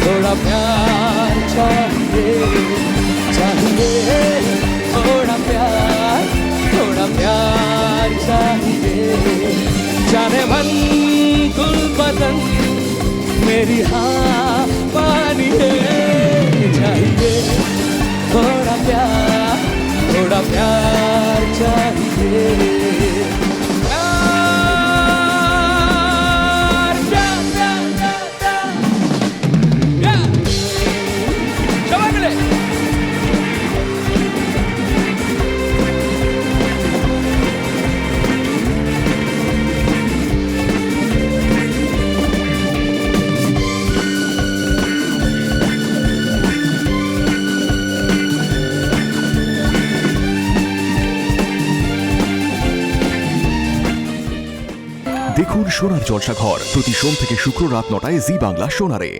थोड़ा प्यार चाहिए, चाहिए थोड़ा प्यार चाहिए। जाने मन कुल बदन मेरी हाँ पानी है, चाहिए थोड़ा प्यार चाहिए। দেখুন সোনার জলসাঘর প্রতি সোম থেকে শুক্র রাত 9টায় জি বাংলা সোনারে।